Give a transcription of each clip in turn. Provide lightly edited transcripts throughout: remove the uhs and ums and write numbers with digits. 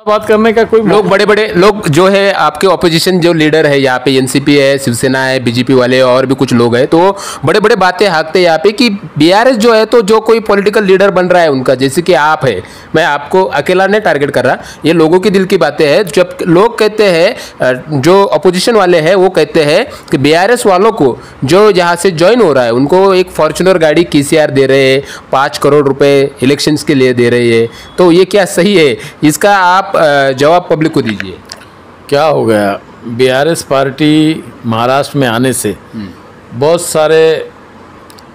बात करने का कोई लोग बड़े बड़े लोग जो है आपके ऑपोजिशन जो लीडर है यहाँ पे, एनसीपी है, शिवसेना है, बीजेपी वाले और भी कुछ लोग हैं, तो बड़े बड़े बातें हाँकते हैं यहाँ पे कि बीआरएस जो है तो जो कोई पॉलिटिकल लीडर बन रहा है उनका, जैसे कि आप है, मैं आपको अकेला नहीं टारगेट कर रहा, ये लोगों की दिल की बातें हैं। जब लोग कहते हैं, जो अपोजिशन वाले हैं वो कहते हैं कि बीआरएस वालों को जो यहाँ से ज्वाइन हो रहा है उनको एक फॉर्च्यूनर गाड़ी केसीआर दे रहे हैं, 5 करोड़ रुपए इलेक्शंस के लिए दे रहे हैं, तो ये क्या सही है? इसका आप जवाब पब्लिक को दीजिए। क्या हो गया, बीआरएस पार्टी महाराष्ट्र में आने से बहुत सारे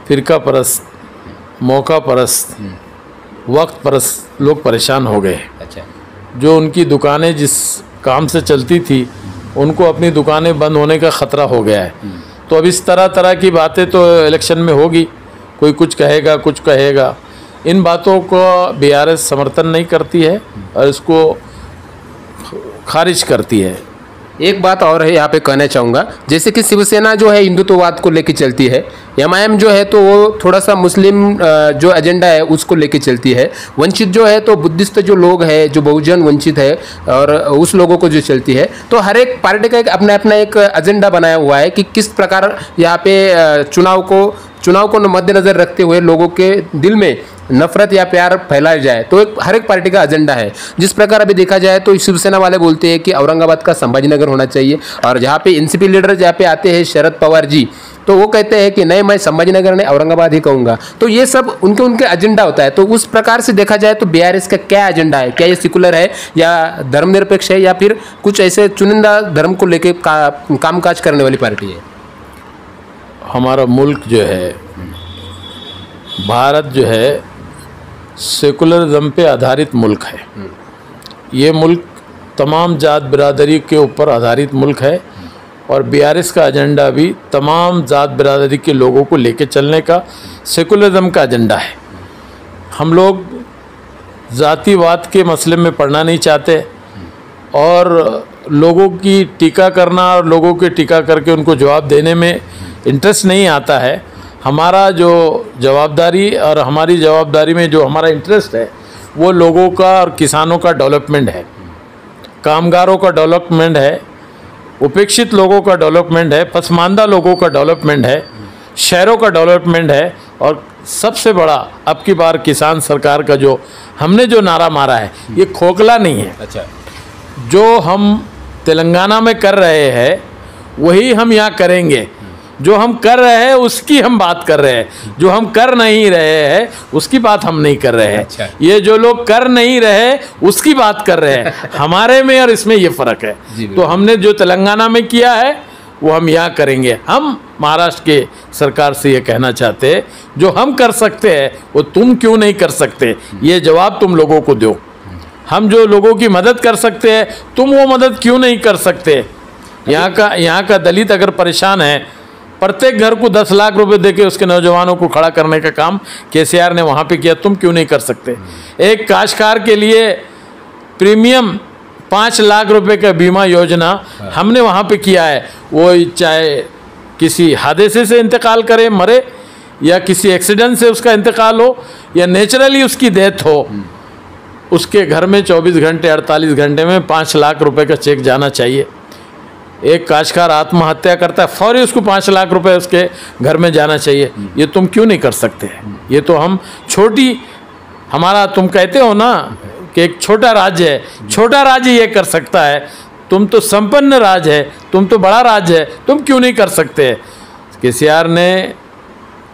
फिरका परस्त, मौका परस्त, वक्त परस्त लोग परेशान हो गए। अच्छा। जो उनकी दुकानें जिस काम से चलती थी उनको अपनी दुकानें बंद होने का ख़तरा हो गया है। तो अब इस तरह तरह की बातें तो इलेक्शन में होगी, कोई कुछ कहेगा कुछ कहेगा। इन बातों को बीआरएस समर्थन नहीं करती है और इसको खारिज करती है। एक बात और है यहाँ पे कहना चाहूँगा, जैसे कि शिवसेना जो है हिंदुत्ववाद को लेके चलती है, एमआईएम जो है तो वो थोड़ा सा मुस्लिम जो एजेंडा है उसको लेके चलती है, वंचित जो है तो बुद्धिस्ट जो लोग हैं, जो बहुजन वंचित है और उस लोगों को जो चलती है। तो हर एक पार्टी का एक अपना अपना एक एजेंडा बनाया हुआ है कि किस प्रकार यहाँ पे चुनाव को मद्देनजर रखते हुए लोगों के दिल में नफरत या प्यार फैलाया जाए। तो हर एक पार्टी का एजेंडा है। जिस प्रकार अभी देखा जाए तो शिवसेना वाले बोलते हैं कि औरंगाबाद का संभाजीनगर होना चाहिए, और जहाँ पे एनसीपी लीडर जहाँ पे आते हैं शरद पवार जी, तो वो कहते हैं कि नहीं, मैं संभाजीनगर नहीं औरंगाबाद ही कहूँगा। तो ये सब उनके एजेंडा होता है। तो उस प्रकार से देखा जाए तो बीआरएस का क्या एजेंडा है? क्या ये सेकुलर है या धर्मनिरपेक्ष है या फिर कुछ ऐसे चुनिंदा धर्म को लेकर कामकाज करने वाली पार्टी है? हमारा मुल्क जो है, भारत जो है, सेकुलरिज्म पे आधारित मुल्क है। ये मुल्क तमाम जात बिरादरी के ऊपर आधारित मुल्क है और बीआरएस का एजेंडा भी तमाम जात बिरादरी के लोगों को लेके चलने का सेकुलरिज्म का एजेंडा है। हम लोग जातिवाद के मसले में पड़ना नहीं चाहते और लोगों की टीका करना और लोगों के टीका करके उनको जवाब देने में इंटरेस्ट नहीं आता है। हमारा जो जवाबदारी और हमारी जवाबदारी में जो हमारा इंटरेस्ट है वो लोगों का और किसानों का डेवलपमेंट है, कामगारों का डेवलपमेंट है, उपेक्षित लोगों का डेवलपमेंट है, पसमानदा लोगों का डेवलपमेंट है, शहरों का डेवलपमेंट है। और सबसे बड़ा अब की बार किसान सरकार का जो हमने जो नारा मारा है ये खोखला नहीं है। अच्छा। जो हम तेलंगाना में कर रहे हैं वही हम यहाँ करेंगे। जो हम कर रहे हैं उसकी हम बात कर रहे हैं, जो हम कर नहीं रहे हैं उसकी बात हम नहीं कर रहे हैं। अच्छा। ये जो लोग कर नहीं रहे उसकी बात कर रहे हैं। हमारे में और इसमें ये फ़र्क है। तो हमने जो तेलंगाना में किया है वो हम यहाँ करेंगे। हम महाराष्ट्र के सरकार से ये कहना चाहते हैं, जो हम कर सकते हैं वो तुम क्यों नहीं कर सकते, ये जवाब तुम लोगों को दो। हम जो लोगों की मदद कर सकते हैं तुम वो मदद क्यों नहीं कर सकते? यहाँ का दलित अगर परेशान है, प्रत्येक घर को 10 लाख रुपए देके उसके नौजवानों को खड़ा करने का काम केसीआर ने वहाँ पे किया, तुम क्यों नहीं कर सकते? एक काश्तकार के लिए प्रीमियम 5 लाख रुपए का बीमा योजना हमने वहाँ पे किया है। वो चाहे किसी हादसे से इंतकाल करे, मरे, या किसी एक्सीडेंट से उसका इंतकाल हो या नेचुरली उसकी डेथ हो, उसके घर में 24 घंटे 48 घंटे में 5 लाख रुपए का चेक जाना चाहिए। एक काश्तकार आत्महत्या करता है, फौरी उसको 5 लाख रुपए उसके घर में जाना चाहिए। ये तुम क्यों नहीं कर सकते? ये तो हम हमारा तुम कहते हो ना कि एक छोटा राज्य है, छोटा राज्य ये कर सकता है। तुम तो संपन्न राज्य है, तुम तो बड़ा राज्य है, तुम क्यों नहीं कर सकते? केसीआर ने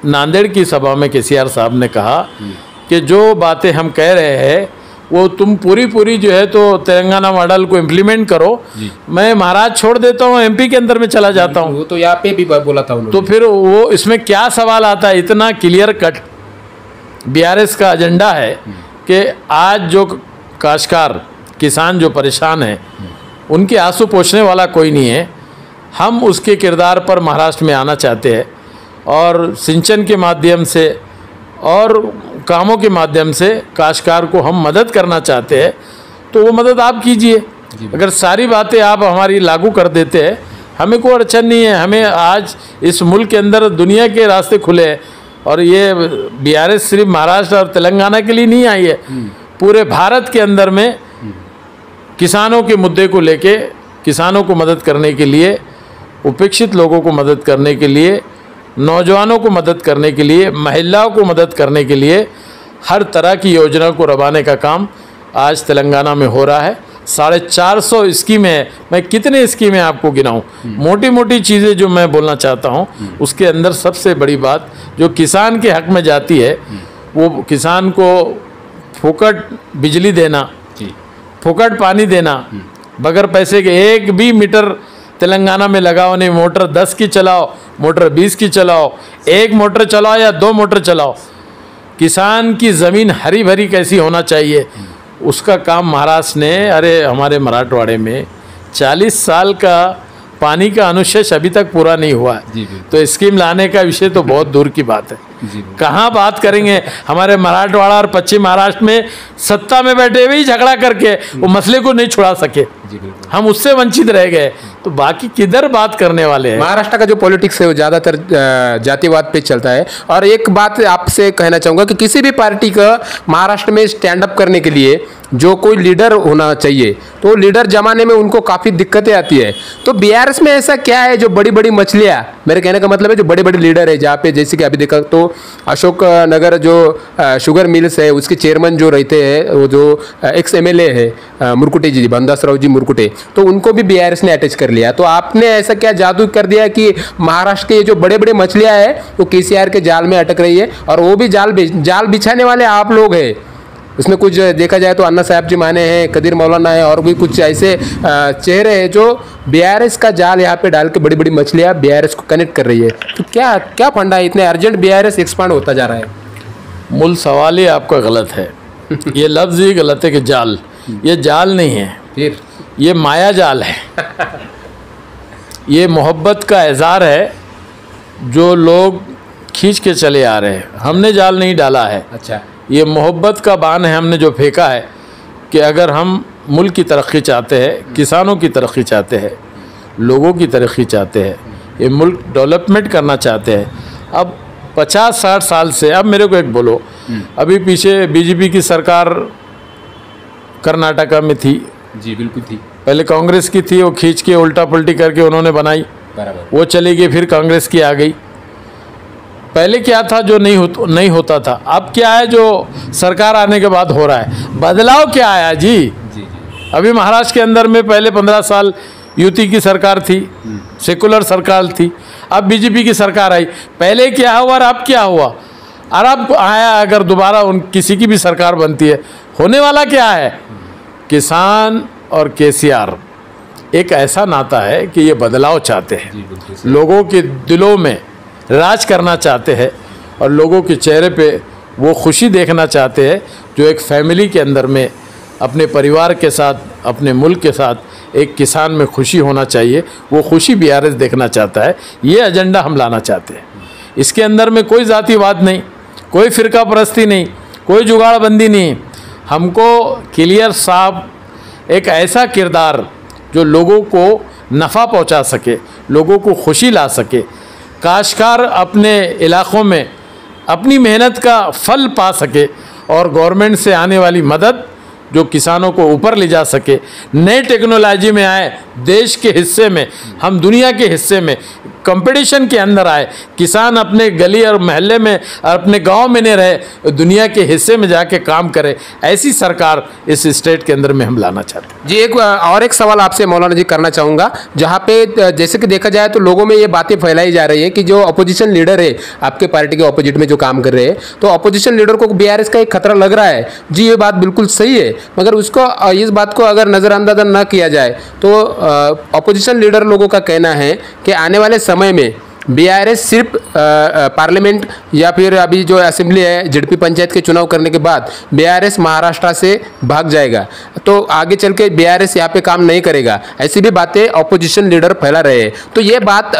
नांदेड़ की सभा में केसीआर साहब ने कहा कि जो बातें हम कह रहे हैं वो तुम पूरी जो है तो तेलंगाना मॉडल को इम्प्लीमेंट करो। मैं महाराज छोड़ देता हूँ, एमपी के अंदर में चला जाता हूँ। वो तो यहाँ पे भी बोला था उन्होंने। तो फिर वो इसमें क्या सवाल आता है? इतना क्लियर कट बीआरएस का एजेंडा है कि आज जो काश्तकार किसान जो परेशान है उनके आंसू पोंछने वाला कोई नहीं है। हम उसके किरदार पर महाराष्ट्र में आना चाहते हैं और सिंचन के माध्यम से और कामों के माध्यम से काश्तकार को हम मदद करना चाहते हैं। तो वो मदद आप कीजिए। अगर सारी बातें आप हमारी लागू कर देते हैं, हमें कोई अड़चन नहीं है। हमें आज इस मुल्क के अंदर दुनिया के रास्ते खुले हैं और ये बीआरएस सिर्फ महाराष्ट्र और तेलंगाना के लिए नहीं आई है, पूरे भारत के अंदर में किसानों के मुद्दे को लेके, किसानों को मदद करने के लिए, उपेक्षित लोगों को मदद करने के लिए, नौजवानों को मदद करने के लिए, महिलाओं को मदद करने के लिए हर तरह की योजना को रवाने का काम आज तेलंगाना में हो रहा है। 450 स्कीमें हैं। मैं कितने स्कीमें आपको गिनाऊं? मोटी मोटी चीज़ें जो मैं बोलना चाहता हूं, उसके अंदर सबसे बड़ी बात जो किसान के हक में जाती है, वो किसान को फोकट बिजली देना, फोकट पानी देना, बगैर पैसे के 1 भी मीटर तेलंगाना में लगाओ नहीं। मोटर 10 की चलाओ, मोटर 20 की चलाओ, 1 मोटर चलाओ या 2 मोटर चलाओ। किसान की ज़मीन हरी भरी कैसी होना चाहिए, उसका काम महाराष्ट्र ने, अरे हमारे मराठवाड़े में 40 साल का पानी का अनुशेष अभी तक पूरा नहीं हुआ है। तो स्कीम लाने का विषय तो बहुत दूर की बात है। कहाँ बात करेंगे? हमारे मराठवाड़ा और पश्चिम महाराष्ट्र में सत्ता में बैठे हुए ही झगड़ा करके वो मसले को नहीं छुड़ा सके, हम उससे वंचित रह गए। तो बाकी किधर बात करने वाले हैं? महाराष्ट्र का जो पॉलिटिक्स है वो ज़्यादातर जातिवाद पे चलता है। और एक बात आपसे कहना चाहूँगा कि किसी भी पार्टी का महाराष्ट्र में स्टैंड अप करने के लिए जो कोई लीडर होना चाहिए, तो लीडर जमाने में उनको काफ़ी दिक्कतें आती है। तो बीआरएस में ऐसा क्या है जो बड़ी बड़ी मछलियाँ, मेरे कहने का मतलब है जो बड़े बड़े लीडर है, जहाँ पे जैसे कि अभी देखा तो अशोक नगर जो शुगर मिल्स है उसके चेयरमैन जो रहते हैं, वो जो एक्स MLA है मुरकुटे जी, बंदासराव जी मुरकुटे, तो उनको भी बीआरएस ने अटैच कर लिया। तो आपने ऐसा क्या जादू कर दिया कि महाराष्ट्र के जो बड़े बड़े मछलियाँ हैं वो केसीआर के जाल में अटक रही है, और वो भी जाल बिछाने वाले आप लोग हैं। उसमें कुछ देखा जाए तो अन्ना साहब जी माने हैं, कदीर मौलाना है, और भी कुछ ऐसे चेहरे हैं जो बीआरएस का जाल यहाँ पे डाल के बड़ी बड़ी मछलियाँ बीआरएस को कनेक्ट कर रही है। तो क्या क्या फंडा है इतने अर्जेंट बीआरएस एक्सपांड होता जा रहा है? मूल सवाल ही आपका गलत है। ये लफ्ज़ ही गलत है कि जाल, ये जाल नहीं है, फिर ये माया जाल है। ये मोहब्बत का इज़हार है जो लोग खींच के चले आ रहे हैं। हमने जाल नहीं डाला है। अच्छा, ये मोहब्बत का बाण है, हमने जो फेंका है कि अगर हम मुल्क की तरक्की चाहते हैं, किसानों की तरक्की चाहते हैं, लोगों की तरक्की चाहते हैं, ये मुल्क डेवलपमेंट करना चाहते हैं, अब 50-60 साल से, अब मेरे को एक बोलो, अभी पीछे बीजेपी की सरकार कर्नाटका में थी। जी बिल्कुल थी। पहले कांग्रेस की थी, वो खींच के उल्टा पलटी करके उन्होंने बनाई, वो चली गई, फिर कांग्रेस की आ गई। पहले क्या था जो नहीं होता था, अब क्या है जो सरकार आने के बाद हो रहा है? बदलाव क्या आया जी? अभी महाराष्ट्र के अंदर में पहले 15 साल युति की सरकार थी, सेकुलर सरकार थी, अब बीजेपी की सरकार आई। पहले क्या हुआ और अब क्या हुआ? और अब आया, अगर दोबारा किसी की भी सरकार बनती है, होने वाला क्या है? किसान और केसीआर एक ऐसा नाता है कि ये बदलाव चाहते हैं, लोगों के दिलों में राज करना चाहते हैं, और लोगों के चेहरे पे वो खुशी देखना चाहते हैं जो एक फैमिली के अंदर में अपने परिवार के साथ, अपने मुल्क के साथ एक किसान में खुशी होना चाहिए। वो खुशी बीआरएस देखना चाहता है। ये एजेंडा हम लाना चाहते हैं। इसके अंदर में कोई जातिवाद नहीं, कोई फ़िरका परस्ती नहीं, कोई जुगाड़बंदी नहीं। हमको क्लियर साफ एक ऐसा किरदार जो लोगों को नफ़ा पहुंचा सके, लोगों को खुशी ला सके, काश्तकार अपने इलाक़ों में अपनी मेहनत का फल पा सके, और गवर्नमेंट से आने वाली मदद जो किसानों को ऊपर ले जा सके, नए टेक्नोलॉजी में आए, देश के हिस्से में, हम दुनिया के हिस्से में, कंपटीशन के अंदर आए, किसान अपने गली और मोहल्ले में और अपने गांव में नहीं रहे, दुनिया के हिस्से में जाके काम करे, ऐसी सरकार इस स्टेट के अंदर में हम लाना चाहते हैं। जी एक सवाल आपसे मौलाना जी करना चाहूँगा, जहाँ पे जैसे कि देखा जाए तो लोगों में ये बातें फैलाई जा रही है कि जो अपोजिशन लीडर है आपके पार्टी के अपोजिट में जो काम कर रहे हैं, तो अपोजिशन लीडर को बीआरएस का एक खतरा लग रहा है। जी ये बात बिल्कुल सही है, मगर उसको इस बात को अगर नज़रअंदाज न किया जाए तो अपोजिशन लीडर लोगों का कहना है कि आने वाले समय में बीआरएस सिर्फ पार्लियामेंट या फिर अभी जो असेंबली है जेडपी पंचायत के चुनाव करने के बाद बीआरएस महाराष्ट्र से भाग जाएगा, तो आगे चल के बीआरएस यहाँ पे काम नहीं करेगा, ऐसी भी बातें अपोजिशन लीडर फैला रहे हैं। तो ये बात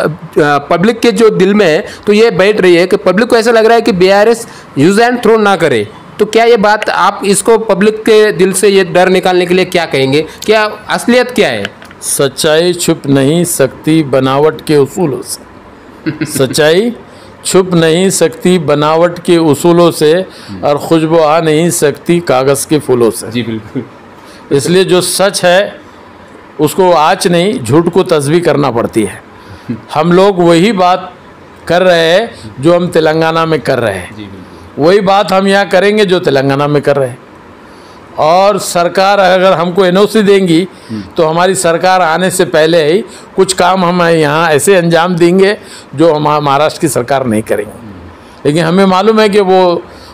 पब्लिक के जो दिल में है तो ये बैठ रही है कि पब्लिक को ऐसा लग रहा है कि बीआरएस यूज एंड थ्रो ना करे। तो क्या ये बात, आप इसको पब्लिक के दिल से ये डर निकालने के लिए क्या कहेंगे? क्या असलियत क्या है? सच्चाई छुप नहीं सकती बनावट के उसूलों से। सच्चाई छुप नहीं सकती बनावट के उसूलों से, और खुशबू आ नहीं सकती कागज़ के फूलों से। जी बिल्कुल। इसलिए जो सच है उसको आँच नहीं, झूठ को तस्बीह करना पड़ती है। हम लोग वही बात कर रहे हैं जो हम तेलंगाना में कर रहे हैं, वही बात हम यहाँ करेंगे जो तेलंगाना में कर रहे हैं। और सरकार अगर हमको एनओसी देंगी तो हमारी सरकार आने से पहले ही कुछ काम हम यहाँ ऐसे अंजाम देंगे जो हम महाराष्ट्र की सरकार नहीं करेंगे। लेकिन हमें मालूम है कि वो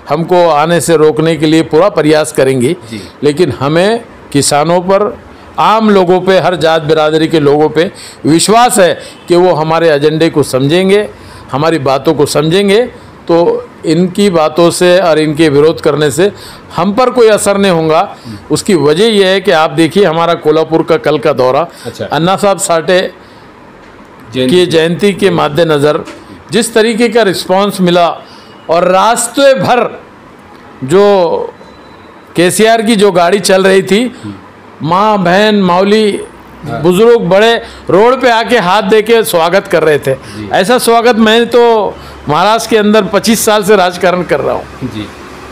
हमको आने से रोकने के लिए पूरा प्रयास करेंगी, लेकिन हमें किसानों पर, आम लोगों पे, हर जात बिरादरी के लोगों पे विश्वास है कि वो हमारे एजेंडे को समझेंगे, हमारी बातों को समझेंगे। तो इनकी बातों से और इनके विरोध करने से हम पर कोई असर नहीं होगा। उसकी वजह यह है कि आप देखिए हमारा कोल्हापुर का कल का दौरा, अन्ना साहब साठे की जयंती के मद्देनज़र जिस तरीके का रिस्पांस मिला, और रास्ते भर जो केसीआर की जो गाड़ी चल रही थी, माँ बहन माऊली बुजुर्ग बड़े रोड पे आके हाथ दे के स्वागत कर रहे थे। ऐसा स्वागत मैं तो महाराष्ट्र के अंदर 25 साल से राजकारण कर रहा हूँ,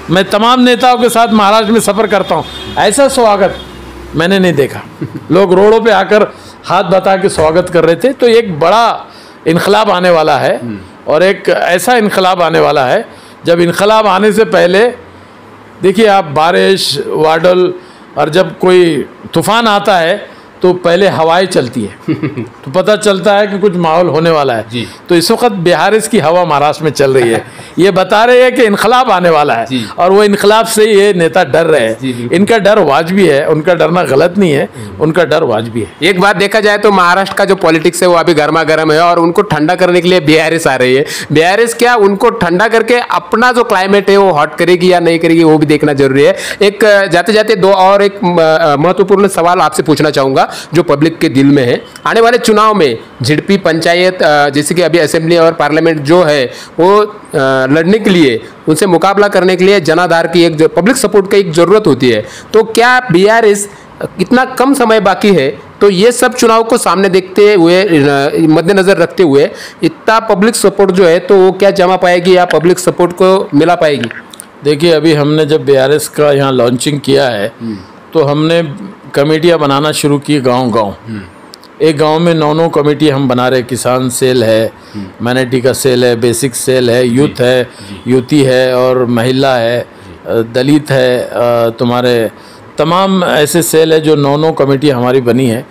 मैं तमाम नेताओं के साथ महाराष्ट्र में सफ़र करता हूँ, ऐसा स्वागत मैंने नहीं देखा। लोग रोडों पे आकर हाथ बता के स्वागत कर रहे थे। तो एक बड़ा इनकलाब आने वाला है, और एक ऐसा इनकलाब आने वाला है जब इनकलाब आने से पहले देखिए आप बारिश वाडल और जब कोई तूफान आता है तो पहले हवाएं चलती है तो पता चलता है कि कुछ माहौल होने वाला है। तो इस वक्त बिहार की हवा महाराष्ट्र में चल रही है, ये बता रहे हैं कि इनकलाब आने वाला है, और वो इनकलाब से ये नेता डर रहे हैं। इनका डर वाजबी है, उनका डरना गलत नहीं है, उनका डर वाजबी है। एक बात देखा जाए तो महाराष्ट्र का जो पॉलिटिक्स है वो अभी गर्मा गर्म है, और उनको ठंडा करने के लिए बीआरएस आ रही है। बीआरएस क्या उनको ठंडा करके अपना जो क्लाइमेट है वो हॉट करेगी या नहीं करेगी, वो भी देखना जरूरी है। एक जाते जाते दो और एक महत्वपूर्ण सवाल आपसे पूछना चाहूंगा जो पब्लिक के दिल में है। आने वाले चुनाव में झिड़पी पंचायत जैसे कि अभी असेंबली और पार्लियामेंट जो है वो लड़ने के लिए, उनसे मुकाबला करने के लिए जनाधार की एक पब्लिक सपोर्ट की एक ज़रूरत होती है। तो क्या बीआरएस इतना कम समय बाकी है तो ये सब चुनाव को सामने देखते हुए, मद्देनज़र रखते हुए इतना पब्लिक सपोर्ट जो है तो वो क्या जमा पाएगी या पब्लिक सपोर्ट को मिला पाएगी? देखिए अभी हमने जब बीआरएस का यहाँ लॉन्चिंग किया है तो हमने कमेटियाँ बनाना शुरू की गांव-गांव। एक गांव में 9 कमेटी हम बना रहे, किसान सेल है, मैनिटी का सेल है, बेसिक सेल है, यूथ है, युवती है, और महिला है, दलित है, तुम्हारे तमाम ऐसे सेल है जो 9 कमेटी हमारी बनी है।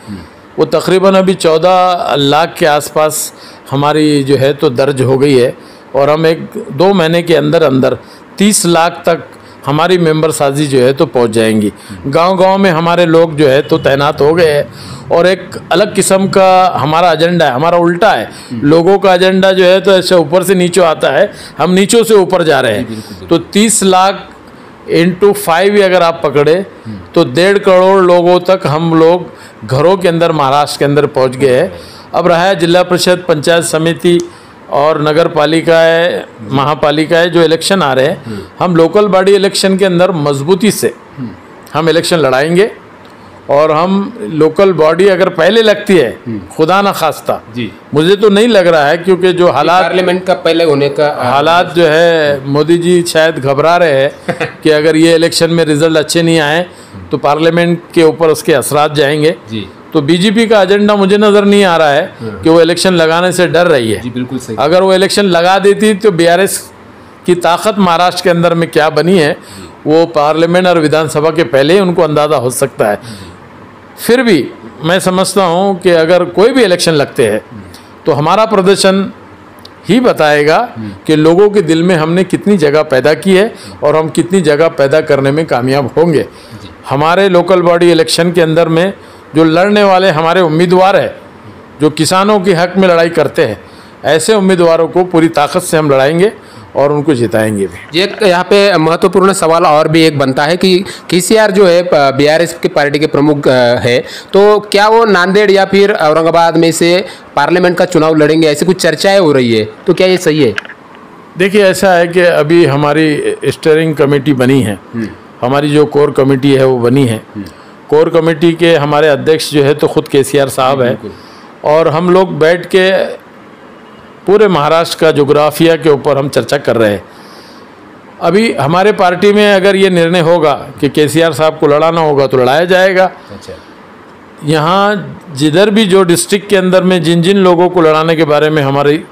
वो तकरीबन अभी 14 लाख के आसपास हमारी जो है तो दर्ज हो गई है, और हम 1-2 महीने के अंदर अंदर 30 लाख तक हमारी मेंबर साजी जो है तो पहुंच जाएंगी। गांव-गांव में हमारे लोग जो है तो तैनात हो गए हैं, और एक अलग किस्म का हमारा एजेंडा है। हमारा उल्टा है, लोगों का एजेंडा जो है तो ऐसे ऊपर से नीचे आता है, हम नीचों से ऊपर जा रहे हैं। तो 30 लाख × 5 अगर आप पकड़े तो 1.5 करोड़ लोगों तक हम लोग घरों के अंदर महाराष्ट्र के अंदर पहुंच गए हैं। अब रहा है जिला परिषद, पंचायत समिति और नगर पालिका है, महापालिका है, जो इलेक्शन आ रहे हैं, हम लोकल बॉडी इलेक्शन के अंदर मजबूती से हम इलेक्शन लड़ाएंगे। और हम लोकल बॉडी अगर पहले लगती है, खुदा ना खास्ता, मुझे तो नहीं लग रहा है, क्योंकि जो हालात पार्लियामेंट का पहले होने का हालात जो है, मोदी जी शायद घबरा रहे हैं कि अगर ये इलेक्शन में रिजल्ट अच्छे नहीं आए तो पार्लियामेंट के ऊपर उसके असरात जाएंगे। तो बीजेपी का एजेंडा मुझे नज़र नहीं आ रहा है कि वो इलेक्शन लगाने से डर रही है। बिल्कुल सही। अगर वो इलेक्शन लगा देती तो बीआरएस की ताकत महाराष्ट्र के अंदर में क्या बनी है वो पार्लियामेंट और विधानसभा के पहले ही उनको अंदाज़ा हो सकता है। फिर भी मैं समझता हूँ कि अगर कोई भी इलेक्शन लगते हैं तो हमारा प्रदर्शन ही बताएगा कि लोगों के दिल में हमने कितनी जगह पैदा की है और हम कितनी जगह पैदा करने में कामयाब होंगे। हमारे लोकल बॉडी इलेक्शन के अंदर में जो लड़ने वाले हमारे उम्मीदवार हैं, जो किसानों के हक में लड़ाई करते हैं, ऐसे उम्मीदवारों को पूरी ताकत से हम लड़ाएंगे और उनको जिताएंगे भी। एक यहाँ पे महत्वपूर्ण सवाल और भी एक बनता है कि केसीआर जो है बीआरएस की पार्टी के प्रमुख है, तो क्या वो नांदेड़ या फिर औरंगाबाद में से पार्लियामेंट का चुनाव लड़ेंगे, ऐसी कुछ चर्चाएं हो रही है, तो क्या ये सही है? देखिए ऐसा है कि अभी हमारी स्टीयरिंग कमेटी बनी है, हमारी जो कोर कमेटी है वो बनी है। कोर कमेटी के हमारे अध्यक्ष जो है तो खुद केसीआर साहब है, और हम लोग बैठ के पूरे महाराष्ट्र का जोग्राफिया के ऊपर हम चर्चा कर रहे हैं। अभी हमारे पार्टी में अगर ये निर्णय होगा कि केसीआर साहब को लड़ाना होगा तो लड़ाया जाएगा। अच्छा। यहाँ जिधर भी जो डिस्ट्रिक्ट के अंदर में जिन जिन लोगों को लड़ाने के बारे में हमारी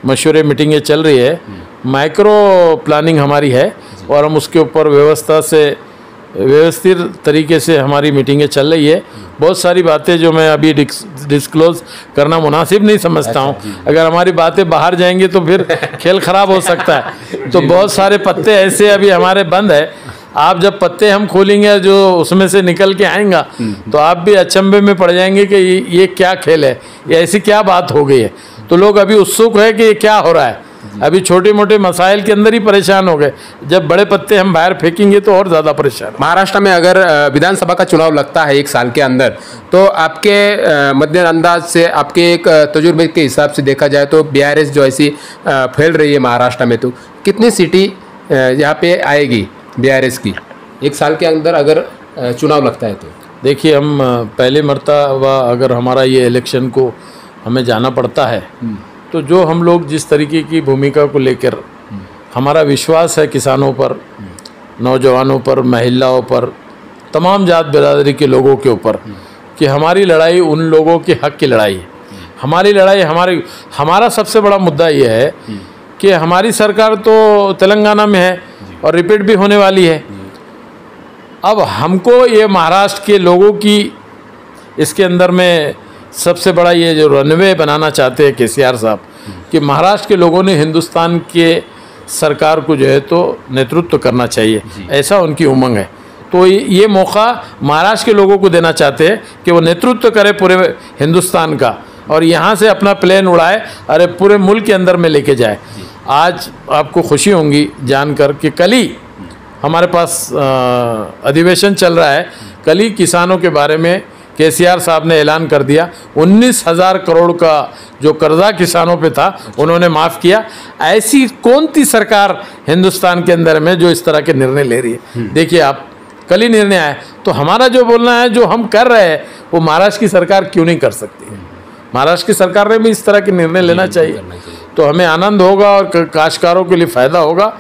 मशवरे मीटिंगें चल रही है, माइक्रो प्लानिंग हमारी है और हम उसके ऊपर व्यवस्थित तरीके से हमारी मीटिंगें चल रही है। बहुत सारी बातें जो मैं अभी डिस्क्लोज करना मुनासिब नहीं समझता हूँ। अगर हमारी बातें बाहर जाएंगी तो फिर खेल खराब हो सकता है। तो बहुत सारे पत्ते ऐसे अभी हमारे बंद है। आप जब पत्ते हम खोलेंगे जो उसमें से निकल के आएगा तो आप भी अचंभे में पड़ जाएंगे कि ये क्या खेल है, ये ऐसी क्या बात हो गई है। तो लोग अभी उत्सुक है कि ये क्या हो रहा है। अभी छोटे मोटे मसाइल के अंदर ही परेशान हो गए, जब बड़े पत्ते हम बाहर फेंकेंगे तो और ज़्यादा परेशान। महाराष्ट्र में अगर विधानसभा का चुनाव लगता है 1 साल के अंदर, तो आपके मध्य अंदाज से, आपके एक तजुर्बे के हिसाब से देखा जाए तो बीआरएस जो ऐसी फैल रही है महाराष्ट्र में, तो कितनी सीटें यहाँ पे आएगी बीआरएस की 1 साल के अंदर अगर चुनाव लगता है तो? देखिए, हम पहले मर्तबा अगर हमारा ये इलेक्शन को हमें जाना पड़ता है तो जो हम लोग जिस तरीके की भूमिका को लेकर हमारा विश्वास है किसानों पर, नौजवानों पर, महिलाओं पर, तमाम जात बिरादरी के लोगों के ऊपर कि हमारी लड़ाई उन लोगों के हक की लड़ाई है। हमारी लड़ाई हमारा सबसे बड़ा मुद्दा ये है कि हमारी सरकार तो तेलंगाना में है और रिपीट भी होने वाली है। अब हमको ये महाराष्ट्र के लोगों की इसके अंदर में सबसे बड़ा ये जो रनवे बनाना चाहते हैं केसीआर साहब कि महाराष्ट्र के लोगों ने हिंदुस्तान के सरकार को जो है तो नेतृत्व करना चाहिए, ऐसा उनकी उमंग है। तो ये मौका महाराष्ट्र के लोगों को देना चाहते हैं कि वो नेतृत्व करे पूरे हिंदुस्तान का और यहाँ से अपना प्लेन उड़ाए, अरे पूरे मुल्क के अंदर में लेके जाए। आज आपको खुशी होंगी जानकर कि कल ही हमारे पास अधिवेशन चल रहा है। कल ही किसानों के बारे में केसीआर साहब ने ऐलान कर दिया, 19,000 करोड़ का जो कर्जा किसानों पे था उन्होंने माफ़ किया। ऐसी कौन सी सरकार हिंदुस्तान के अंदर में जो इस तरह के निर्णय ले रही है? देखिए आप, कल ही निर्णय आया। तो हमारा जो बोलना है, जो हम कर रहे हैं वो महाराष्ट्र की सरकार क्यों नहीं कर सकती है? महाराष्ट्र की सरकार ने भी इस तरह के निर्णय लेना चाहिए। तो हमें आनंद होगा और काश्तकारों के लिए फ़ायदा होगा।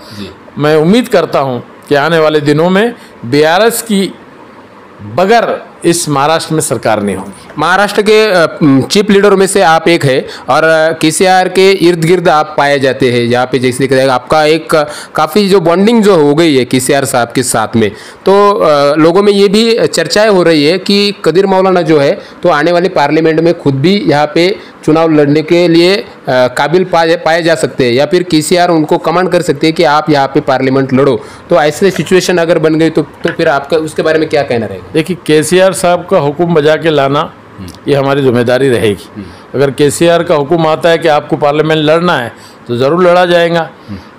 मैं उम्मीद करता हूँ कि आने वाले दिनों में बीआरएस की बगैर इस महाराष्ट्र में सरकार नहीं होगी। महाराष्ट्र के चीफ लीडर में से आप एक है और केसीआर के इर्द गिर्द आप पाए जाते हैं। यहाँ पे जैसे देखा जाएगा आपका एक काफ़ी जो बॉन्डिंग जो हो गई है केसीआर साहब के साथ में, तो लोगों में ये भी चर्चाएं हो रही है कि कदीर मौलाना जो है तो आने वाले पार्लियामेंट में खुद भी यहाँ पे चुनाव लड़ने के लिए काबिल पाए जा सकते हैं, या फिर केसीआर उनको कमांड कर सकते हैं कि आप यहाँ पे पार्लियामेंट लड़ो। तो ऐसे सिचुएशन अगर बन गई तो फिर आपका उसके बारे में क्या कहना रहेगा? देखिए, केसीआर साहब का हुक्म बजा के लाना ये हमारी जिम्मेदारी रहेगी। अगर केसीआर का हुक्म आता है कि आपको पार्लियामेंट लड़ना है तो ज़रूर लड़ा जाएगा।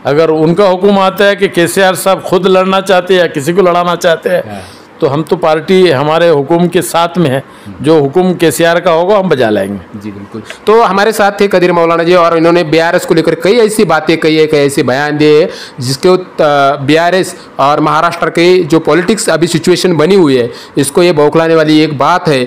अगर उनका हुक्म आता है कि केसीआर साहब खुद लड़ना चाहते हैं या किसी को लड़ाना चाहते हैं तो हम तो पार्टी हमारे हुक्म के साथ में है। जो हुक्म केसीआर का होगा हम बजा लाएंगे। जी बिल्कुल। तो हमारे साथ थे कदीर मौलाना जी और इन्होंने बीआरएस को लेकर कई ऐसी बातें कही है, कई ऐसे बयान दिए जिसके बीआरएस और महाराष्ट्र के जो पॉलिटिक्स अभी सिचुएशन बनी हुई है इसको ये बौखलाने वाली एक बात है।